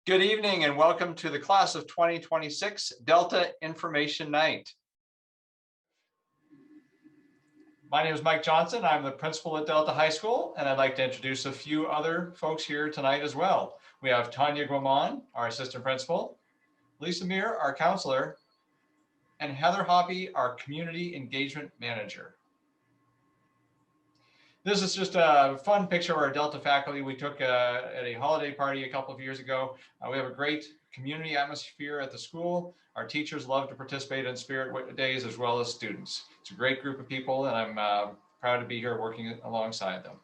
Good evening and welcome to the class of 2026 Delta Information Night. My name is Mike Johnson. I'm the principal at Delta High School, and I'd like to introduce a few other folks here tonight as well. We have Tanya Guaman, our assistant principal, Lisa Meir, our counselor, and Heather Hoppy, our community engagement manager. This is just a fun picture of our Delta faculty we took at a holiday party a couple of years ago. We have a great community atmosphere at the school. Our teachers love to participate in Spirit Days as well as students. It's a great group of people, and I'm proud to be here working alongside them.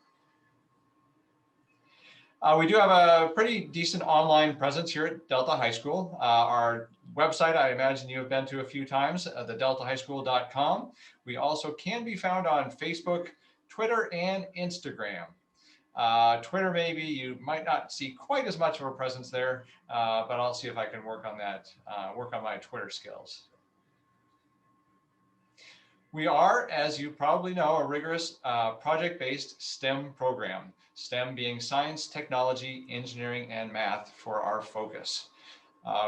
We do have a pretty decent online presence here at Delta High School. Our website, I imagine you have been to a few times, thedeltahighschool.com. We also can be found on Facebook, Twitter, and Instagram. Twitter, maybe you might not see quite as much of a presence there, but I'll see if I can work on that, work on my Twitter skills. We are, as you probably know, a rigorous project-based STEM program, STEM being science, technology, engineering, and math for our focus.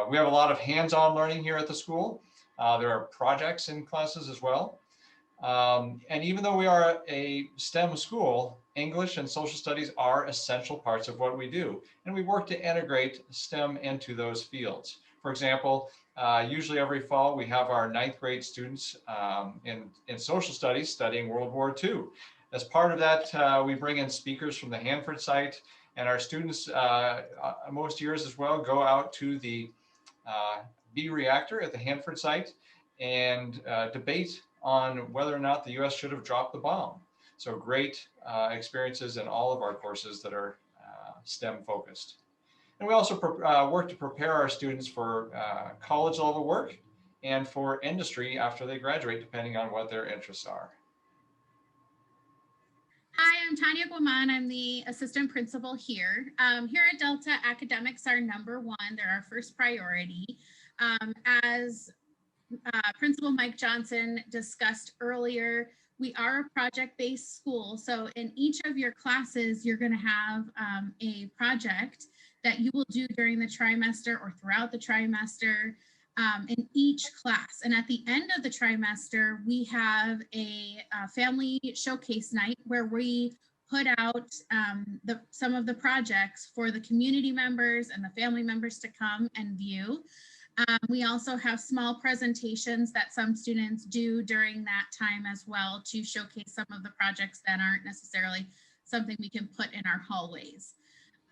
We have a lot of hands-on learning here at the school. There are projects in classes as well. And even though we are a STEM school, English and social studies are essential parts of what we do. And we work to integrate STEM into those fields. For example, usually every fall we have our 9th grade students in social studies studying World War II. As part of that, we bring in speakers from the Hanford site, and our students most years as well go out to the B reactor at the Hanford site and debate on whether or not the US should have dropped the bomb. So great experiences in all of our courses that are STEM focused. And we also work to prepare our students for college level work and for industry after they graduate, depending on what their interests are. Hi, I'm Tanya Guaman. I'm the assistant principal here. Here at Delta, academics are number one. They're our first priority. As Principal Mike Johnson discussed earlier, we are a project-based school. So in each of your classes, you're going to have a project that you will do during the trimester or throughout the trimester in each class. And at the end of the trimester, we have a family showcase night where we put out some of the projects for the community members and the family members to come and view. We also have small presentations that some students do during that time as well to showcase some of the projects that aren't necessarily something we can put in our hallways.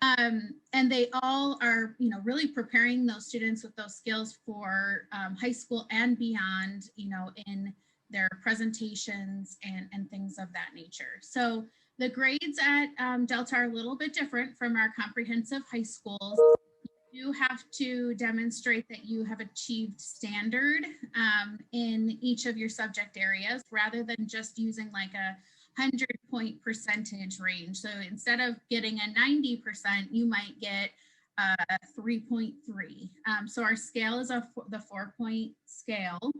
And they all are, really preparing those students with those skills for high school and beyond, in their presentations and things of that nature. So the grades at Delta are a little bit different from our comprehensive high schools. You have to demonstrate that you have achieved standard in each of your subject areas rather than just using like a 100-point percentage range. So instead of getting a 90%, you might get a 3.3. So our scale is the 4-point scale.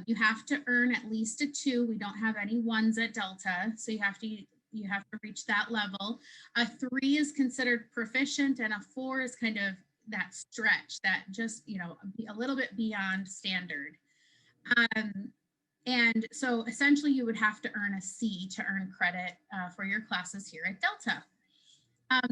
You have to earn at least a 2. We don't have any 1s at Delta, so you have to reach that level. A 3 is considered proficient, and a 4 is kind of that stretch that just, a little bit beyond standard. And so essentially you would have to earn a C to earn credit for your classes here at Delta.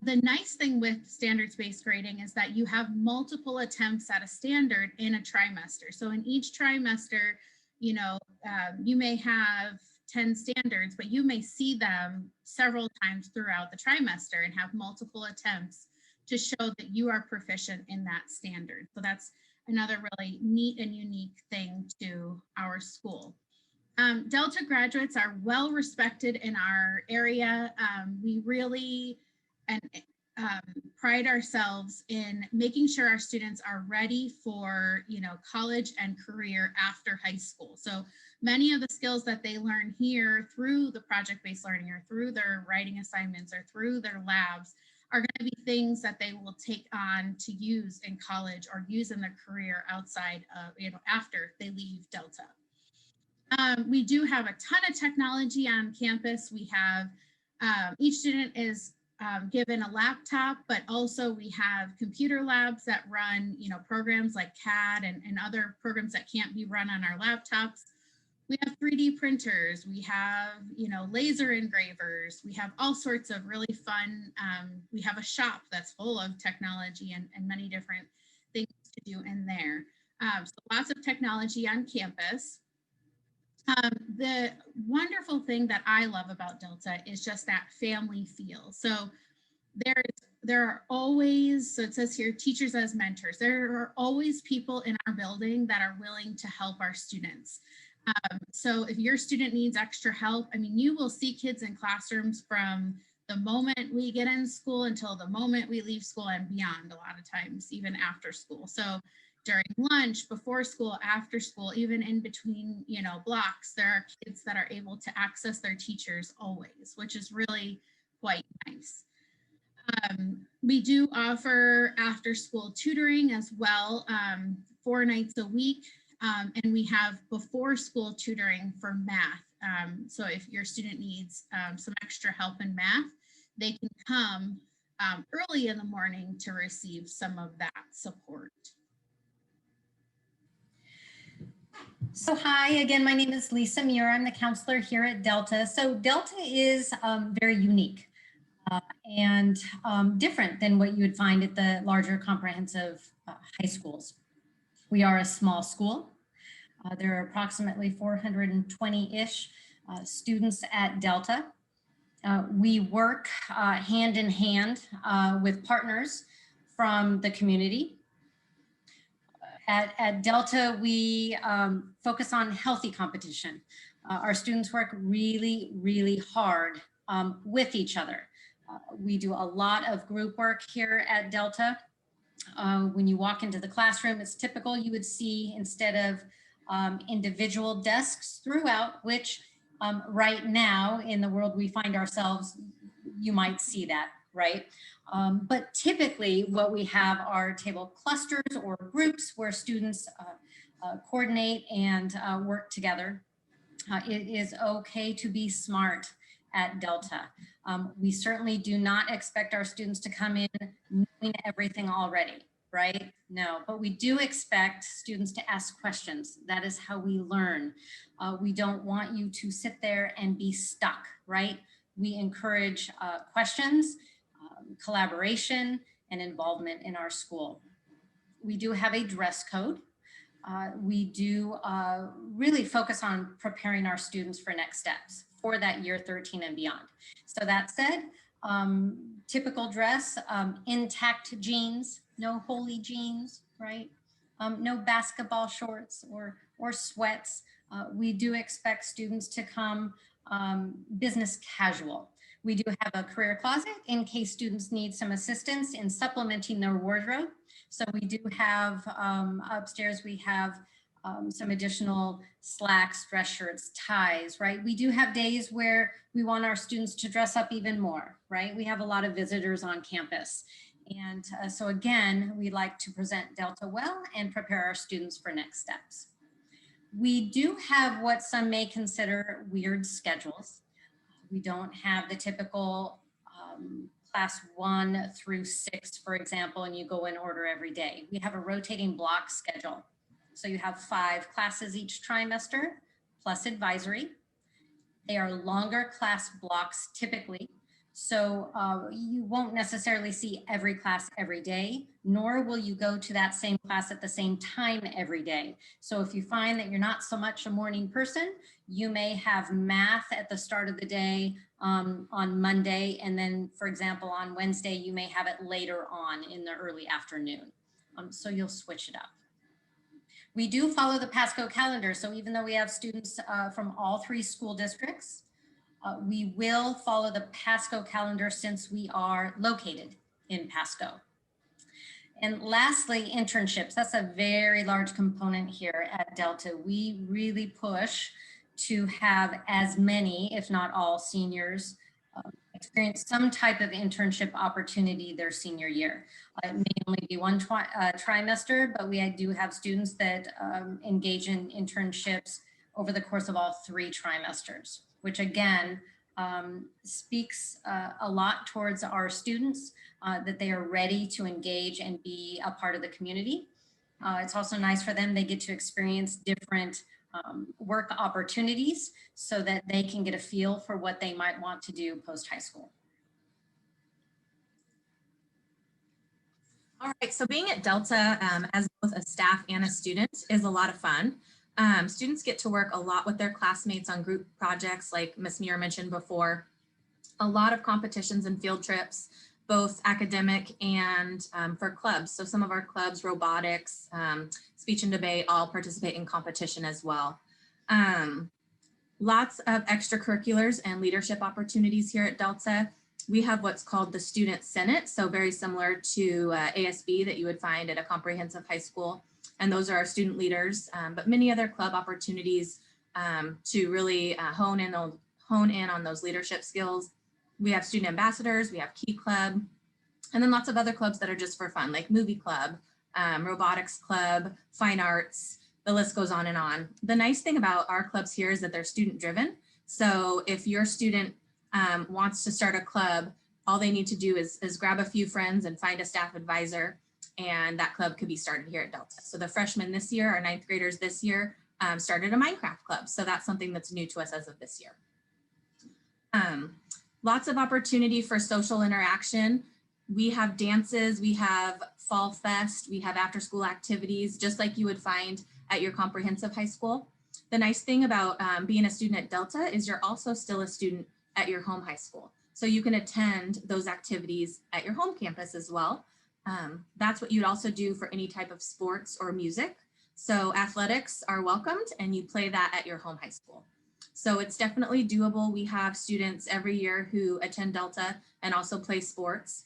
The nice thing with standards-based grading is that you have multiple attempts at a standard in a trimester. So in each trimester, you may have 10 standards, but you may see them several times throughout the trimester and have multiple attempts to show that you are proficient in that standard. So that's another really neat and unique thing to our school. Delta graduates are well respected in our area. We really pride ourselves in making sure our students are ready for, college and career after high school. So many of the skills that they learn here through the project-based learning or through their writing assignments or through their labs are going to be things that they will take on to use in college or use in their career outside of, after they leave Delta. We do have a ton of technology on campus. We have, each student is given a laptop, but also we have computer labs that run, programs like CAD and other programs that can't be run on our laptops. We have 3D printers, we have, laser engravers, we have all sorts of really fun, we have a shop that's full of technology and many different things to do in there. So lots of technology on campus. The wonderful thing that I love about Delta is just that family feel. So there are always, so it says here, teachers as mentors. There are always people in our building that are willing to help our students. So if your student needs extra help, I mean, you will see kids in classrooms from the moment we get in school until the moment we leave school and beyond, a lot of times, even after school. So during lunch, before school, after school, even in between, blocks, there are kids that are able to access their teachers always, which is really quite nice. We do offer after school tutoring as well, 4 nights a week. And we have before school tutoring for math. So if your student needs some extra help in math, they can come early in the morning to receive some of that support. So hi, again, my name is Lisa Muir. I'm the counselor here at Delta. So Delta is very unique and different than what you would find at the larger comprehensive high schools. We are a small school. There are approximately 420-ish students at Delta. We work hand in hand with partners from the community. At Delta, we focus on healthy competition. Our students work really, really hard with each other. We do a lot of group work here at Delta. When you walk into the classroom, it's typical you would see, instead of individual desks throughout, which right now in the world we find ourselves, you might see that, right? But typically what we have are table clusters or groups where students coordinate and work together. It is okay to be smart at Delta. We certainly do not expect our students to come in knowing everything already, right? No, but we do expect students to ask questions. That is how we learn. We don't want you to sit there and be stuck, right? We encourage questions, collaboration, and involvement in our school. We do have a dress code. We do really focus on preparing our students for next steps for that year 13 and beyond. So that said, typical dress, intact jeans, no holey jeans, right? No basketball shorts or sweats. We do expect students to come business casual. We do have a career closet in case students need some assistance in supplementing their wardrobe. So we do have upstairs, we have some additional slacks, dress shirts, ties, right? We do have days where we want our students to dress up even more, right? We have a lot of visitors on campus. And so again, we like to present Delta well and prepare our students for next steps. We do have what some may consider weird schedules. We don't have the typical class 1 through 6, for example, and you go in order every day. We have a rotating block schedule. So you have 5 classes each trimester, plus advisory. They are longer class blocks typically. So you won't necessarily see every class every day, nor will you go to that same class at the same time every day. So if you find that you're not so much a morning person, you may have math at the start of the day on Monday. And then, for example, on Wednesday, you may have it later on in the early afternoon. So you'll switch it up. We do follow the Pasco calendar. So even though we have students from all 3 school districts, we will follow the Pasco calendar since we are located in Pasco. And lastly, internships. That's a very large component here at Delta. We really push to have as many, if not all, seniors experience some type of internship opportunity their senior year. It may only be 1 trimester, but we do have students that engage in internships over the course of all 3 trimesters, which again, speaks a lot towards our students, that they are ready to engage and be a part of the community. It's also nice for them. They get to experience different work opportunities so that they can get a feel for what they might want to do post high school. All right, so being at Delta as both a staff and a student is a lot of fun. Students get to work a lot with their classmates on group projects like Ms. Muir mentioned before, a lot of competitions and field trips, both academic and for clubs. So some of our clubs, robotics, speech and debate, all participate in competition as well. Lots of extracurriculars and leadership opportunities here at Delta. We have what's called the Student Senate, so very similar to ASB that you would find at a comprehensive high school. And those are our student leaders, but many other club opportunities to really hone in on those leadership skills. We have student ambassadors, we have Key Club, and then lots of other clubs that are just for fun, like Movie Club, Robotics Club, Fine Arts, the list goes on and on. The nice thing about our clubs here is that they're student driven. So if your student wants to start a club, all they need to do is grab a few friends and find a staff advisor, and that club could be started here at Delta. So the freshmen this year, our ninth graders this year, started a Minecraft club. So that's something that's new to us as of this year. Lots of opportunity for social interaction. We have dances, we have Fall Fest, we have after school activities, just like you would find at your comprehensive high school. The nice thing about being a student at Delta is you're also still a student at your home high school. So you can attend those activities at your home campus as well. That's what you'd also do for any type of sports or music. So athletics are welcomed and you play that at your home high school. So it's definitely doable. We have students every year who attend Delta and also play sports.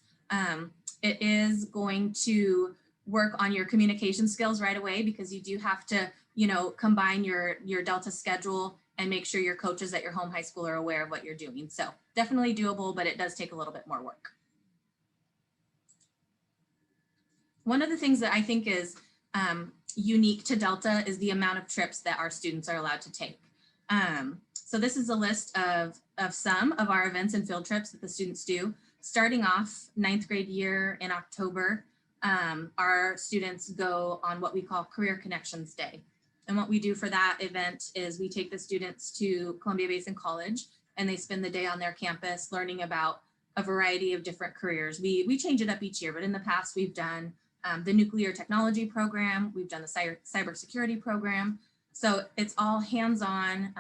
It is going to work on your communication skills right away because you do have to, combine your Delta schedule and make sure your coaches at your home high school are aware of what you're doing. So definitely doable, but it does take a little bit more work. One of the things that I think is unique to Delta is the amount of trips that our students are allowed to take. So this is a list of some of our events and field trips that the students do. Starting off ninth grade year in October, our students go on what we call Career Connections Day. And what we do for that event is we take the students to Columbia Basin College and they spend the day on their campus learning about a variety of different careers. We change it up each year, but in the past we've done the nuclear technology program, we've done the cybersecurity program. So it's all hands-on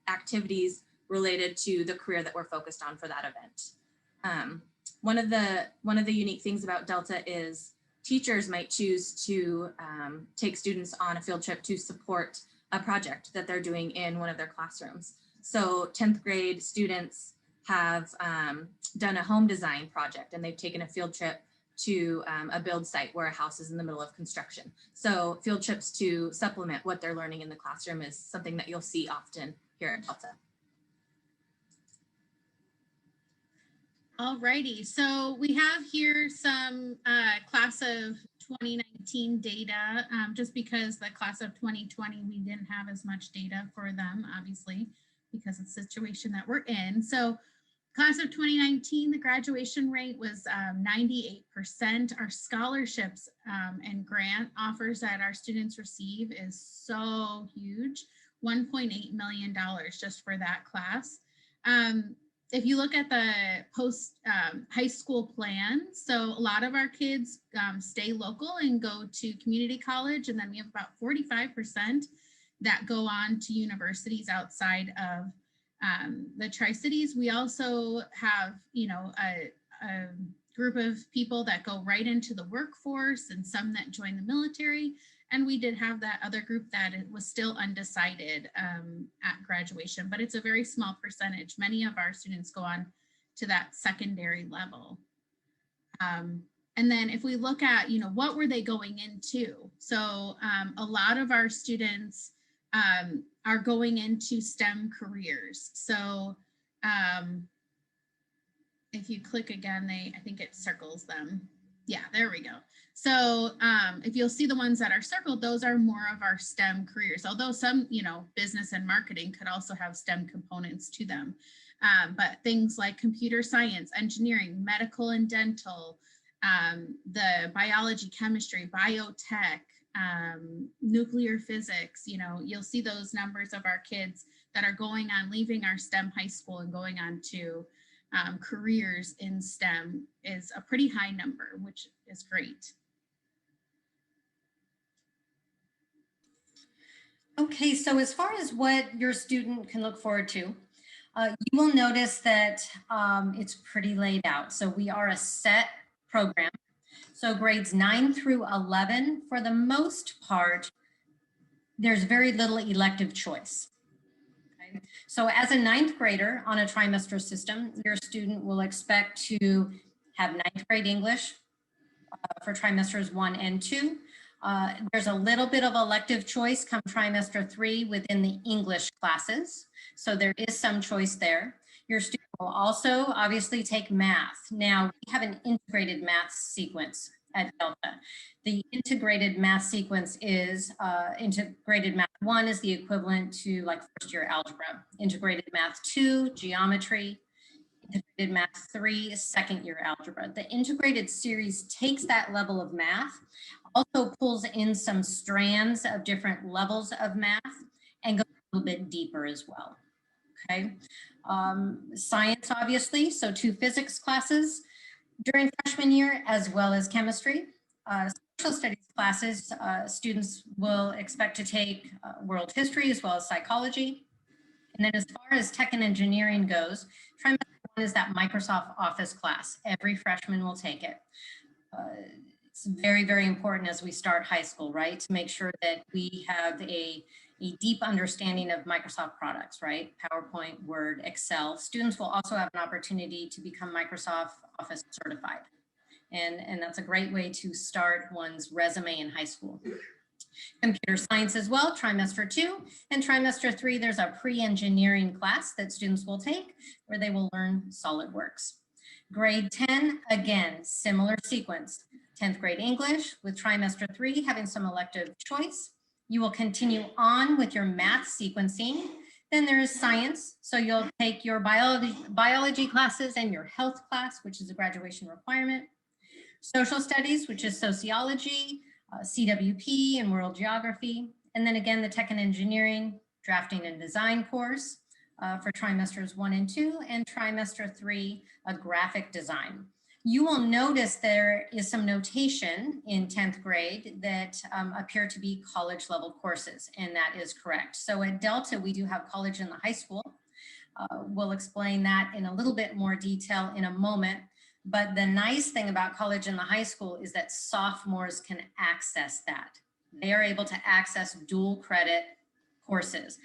activities related to the career that we're focused on for that event. One of the unique things about Delta is teachers might choose to take students on a field trip to support a project that they're doing in one of their classrooms. So 10th grade students have done a home design project and they've taken a field trip to a build site where a house is in the middle of construction. So field trips to supplement what they're learning in the classroom is something that you'll see often here at Delta. Alrighty, so we have here some class of 2019 data, just because the class of 2020, we didn't have as much data for them, obviously, because of the situation that we're in. So class of 2019, the graduation rate was 98%. Our scholarships and grant offers that our students receive is so huge, $1.8 million just for that class. If you look at the post high school plan, so a lot of our kids stay local and go to community college, and then we have about 45% that go on to universities outside of the Tri-Cities. We also have, a group of people that go right into the workforce and some that join the military. And we did have that other group that was still undecided at graduation, but it's a very small percentage. Many of our students go on to that secondary level. And then if we look at, what were they going into? So a lot of our students are going into STEM careers. So if you click again, I think it circles them. Yeah, there we go. So if you'll see the ones that are circled, those are more of our STEM careers, although some, business and marketing could also have STEM components to them. But things like computer science, engineering, medical and dental, the biology, chemistry, biotech, nuclear physics, you know, you'll see those numbers of our kids that are going on, leaving our STEM high school and going on to careers in STEM is a pretty high number, which is great. Okay, so as far as what your student can look forward to, you will notice that it's pretty laid out. So we are a set program. So grades 9 through 11, for the most part, there's very little elective choice. Okay? So as a ninth grader on a trimester system, your student will expect to have ninth grade English for trimesters 1 and 2. There's a little bit of elective choice come trimester 3 within the English classes. So there is some choice there. Your student will also obviously take math. Now we have an integrated math sequence at Delta. The integrated math sequence is integrated math 1 is the equivalent to like first year algebra. Integrated math 2, geometry. Integrated math 3, second year algebra. The integrated series takes that level of math, also pulls in some strands of different levels of math and goes a little bit deeper as well. Okay. Science, obviously, so 2 physics classes during freshman year, as well as chemistry. Social studies classes, students will expect to take world history as well as psychology. And then as far as tech and engineering goes, trimester 1 is that Microsoft Office class. Every freshman will take it. It's very, very important as we start high school, right? To make sure that we have a deep understanding of Microsoft products, right? PowerPoint, Word, Excel. Students will also have an opportunity to become Microsoft Office certified. And that's a great way to start one's resume in high school. Computer science as well, trimester 2. And trimester 3, there's a pre-engineering class that students will take where they will learn SolidWorks. Grade 10, again, similar sequence. 10th grade English with trimester 3 having some elective choice. You will continue on with your math sequencing. Then there is science. So you'll take your biology classes and your health class, which is a graduation requirement. Social studies, which is sociology, CWP and world geography. And then again, the tech and engineering, drafting and design course for trimesters 1 and 2, and trimester 3, a graphic design. You will notice there is some notation in 10th grade that appear to be college level courses, and that is correct. So at Delta, we do have college in the high school. We'll explain that in a little bit more detail in a moment. But the nice thing about college in the high school is that sophomores can access that. They are able to access dual credit courses,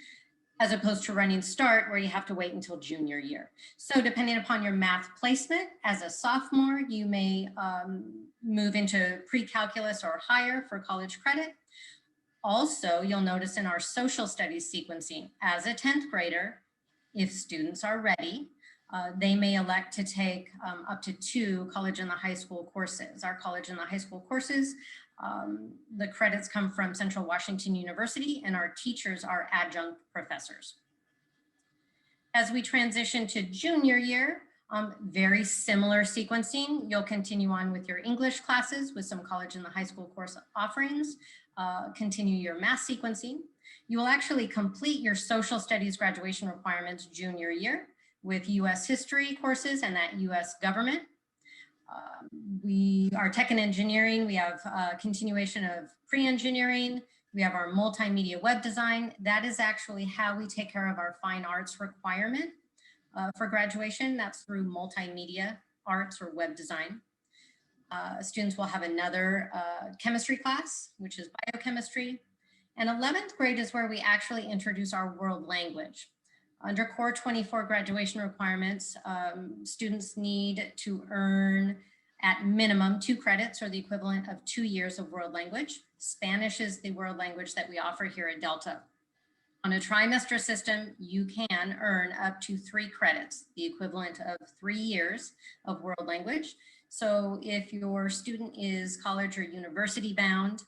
as opposed to running START where you have to wait until junior year. So depending upon your math placement, as a sophomore, you may move into pre-calculus or higher for college credit. Also, you'll notice in our social studies sequencing, as a 10th grader, if students are ready, they may elect to take up to 2 college in the high school courses. Our college in the high school courses, the credits come from Central Washington University, and our teachers are adjunct professors. As we transition to junior year, very similar sequencing. You'll continue on with your English classes with some college in the high school course offerings, continue your math sequencing. You will actually complete your social studies graduation requirements junior year with US history courses and that US government. Our tech and engineering, we have a continuation of pre-engineering. We have our multimedia web design. That is actually how we take care of our fine arts requirement for graduation. That's through multimedia arts or web design. Students will have another chemistry class, which is biochemistry. And 11th grade is where we actually introduce our world language. Under Core 24 graduation requirements, students need to earn at minimum 2 credits or the equivalent of 2 years of world language. Spanish is the world language that we offer here at Delta. On a trimester system, you can earn up to 3 credits, the equivalent of 3 years of world language. So if your student is college or university bound,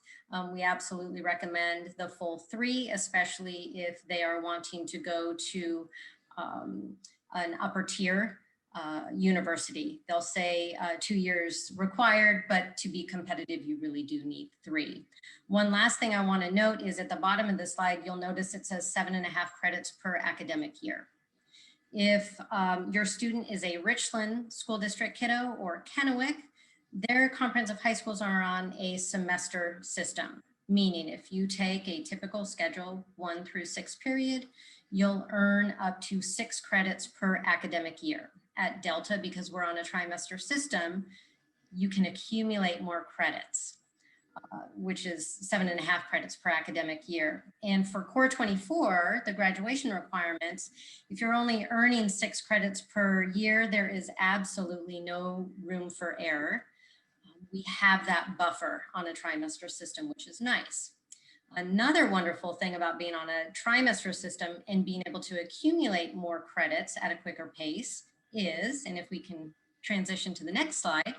we absolutely recommend the full 3, especially if they are wanting to go to an upper tier university. They'll say 2 years required, but to be competitive, you really do need 3. One last thing I want to note is at the bottom of the slide, you'll notice it says 7.5 credits per academic year. If your student is a Richland School District kiddo or Kennewick, their comprehensive high schools are on a semester system, meaning if you take a typical schedule 1 through 6 period, you'll earn up to 6 credits per academic year. At Delta, because we're on a trimester system, you can accumulate more credits, which is 7.5 credits per academic year. And for Core 24, the graduation requirements, if you're only earning 6 credits per year, there is absolutely no room for error. We have that buffer on a trimester system, which is nice. Another wonderful thing about being on a trimester system and being able to accumulate more credits at a quicker pace is, and if we can transition to the next slide,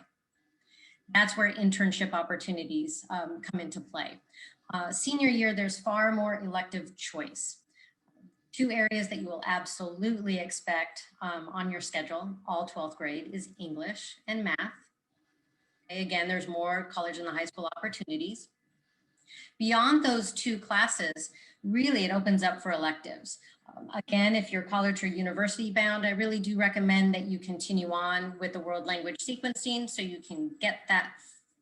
that's where internship opportunities come into play. Senior year, there's far more elective choice. 2 areas that you will absolutely expect on your schedule, all 12th grade, is English and math. Again, there's more college and the high school opportunities. Beyond those 2 classes, really it opens up for electives. Again, if you're college or university bound, I really do recommend that you continue on with the world language sequencing so you can get that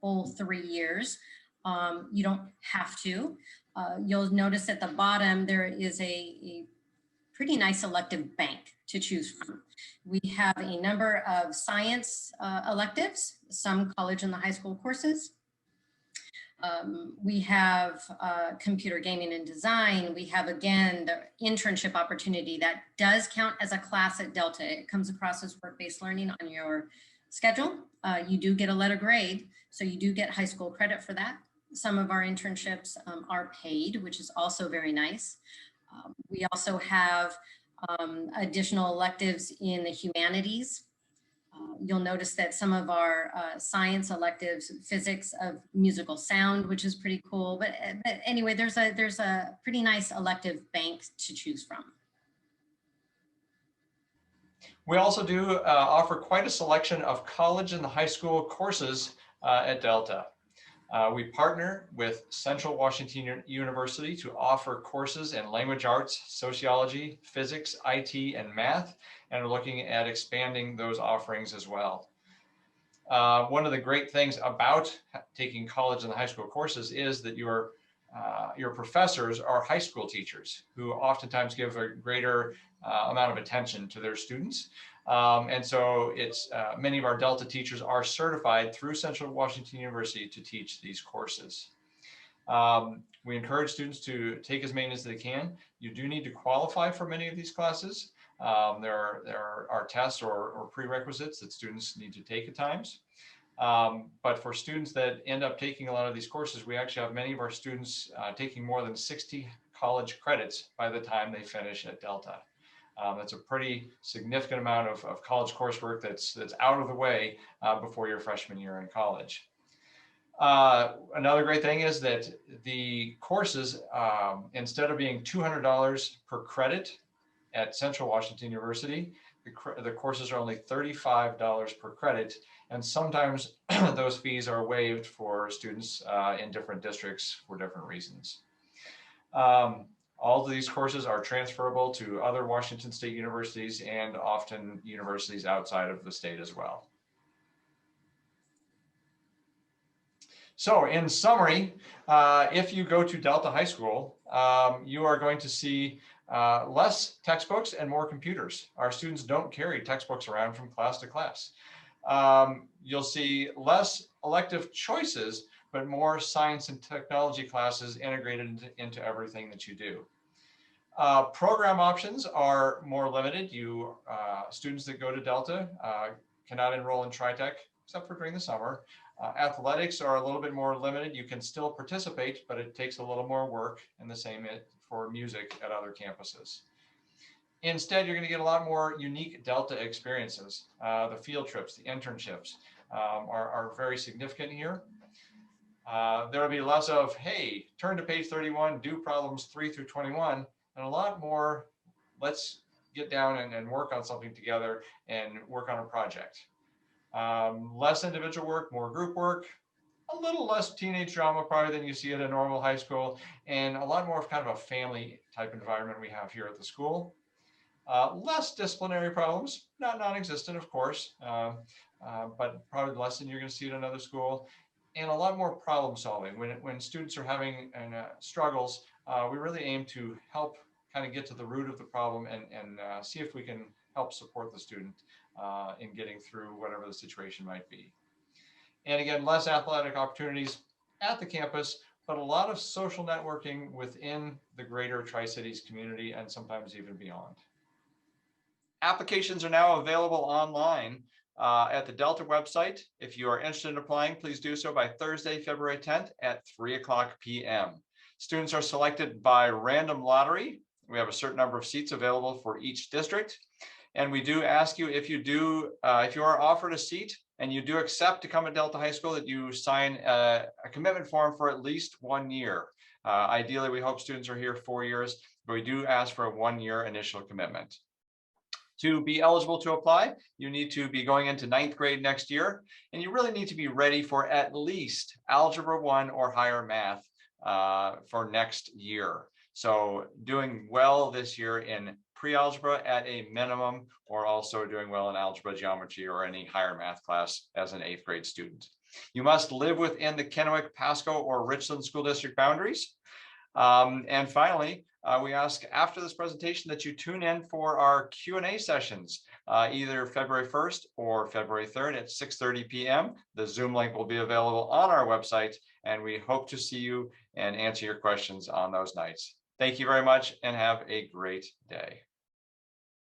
full 3 years. You don't have to. You'll notice at the bottom, there is a pretty nice elective bank to choose from. We have a number of science electives, some college and the high school courses. We have computer gaming and design. We have, again, the internship opportunity that does count as a class at Delta. It comes across as work-based learning on your schedule. You do get a letter grade, so you do get high school credit for that. Some of our internships are paid, which is also very nice. We also have additional electives in the humanities. You'll notice that some of our science electives, physics of musical sound, which is pretty cool. But anyway, there's a pretty nice elective bank to choose from. We also do offer quite a selection of college and high school courses at Delta. We partner with Central Washington University to offer courses in language arts, sociology, physics, IT, and math, and are looking at expanding those offerings as well. One of the great things about taking college and high school courses is that your professors are high school teachers who oftentimes give a greater amount of attention to their students. And so it's many of our Delta teachers are certified through Central Washington University to teach these courses. We encourage students to take as many as they can. You do need to qualify for many of these classes. There are tests or prerequisites that students need to take at times. But for students that end up taking a lot of these courses, we actually have many of our students taking more than 60 college credits by the time they finish at Delta. That's a pretty significant amount of college coursework that's out of the way before your freshman year in college. Another great thing is that the courses, instead of being $200 per credit at Central Washington University, the courses are only $35 per credit, and sometimes those fees are waived for students in different districts for different reasons. All of these courses are transferable to other Washington State universities and often universities outside of the state as well. So in summary, if you go to Delta High School, you are going to see less textbooks and more computers. Our students don't carry textbooks around from class to class. You'll see less elective choices, but more science and technology classes integrated into everything that you do. Program options are more limited. Students that go to Delta cannot enroll in TriTech except for during the summer. Athletics are a little bit more limited. You can still participate, but it takes a little more work, and the same for music at other campuses. Instead, you're going to get a lot more unique Delta experiences. The field trips, the internships are very significant here. There will be less of, hey, turn to page 31, do problems 3 through 21, and a lot more, let's get down and work on something together and work on a project. Less individual work, more group work, a little less teenage drama probably than you see at a normal high school, and a lot more of kind of a family type environment we have here at the school. Less disciplinary problems, not non-existent, of course, but probably less than you're going to see at another school, and a lot more problem solving. When students are having struggles, we really aim to help kind of get to the root of the problem and see if we can help support the student in getting through whatever the situation might be. And again, less athletic opportunities at the campus, but a lot of social networking within the greater Tri-Cities community and sometimes even beyond. Applications are now available online at the Delta website. If you are interested in applying, please do so by Thursday, February 10th at 3:00 p.m. Students are selected by random lottery. We have a certain number of seats available for each district. And we do ask you, if you are offered a seat and you do accept to come to Delta High School, that you sign a commitment form for at least 1 year. Ideally, we hope students are here 4 years, but we do ask for a 1-year initial commitment. To be eligible to apply, you need to be going into 9th grade next year, and you really need to be ready for at least Algebra 1 or higher math for next year. So doing well this year in pre-algebra at a minimum, or also doing well in algebra, geometry, or any higher math class as an 8th grade student. You must live within the Kennewick, Pasco, or Richland School District boundaries. And finally, we ask after this presentation that you tune in for our Q&A sessions, either February 1st or February 3rd at 6:30 p.m. The Zoom link will be available on our website, and we hope to see you and answer your questions on those nights. Thank you very much and have a great day.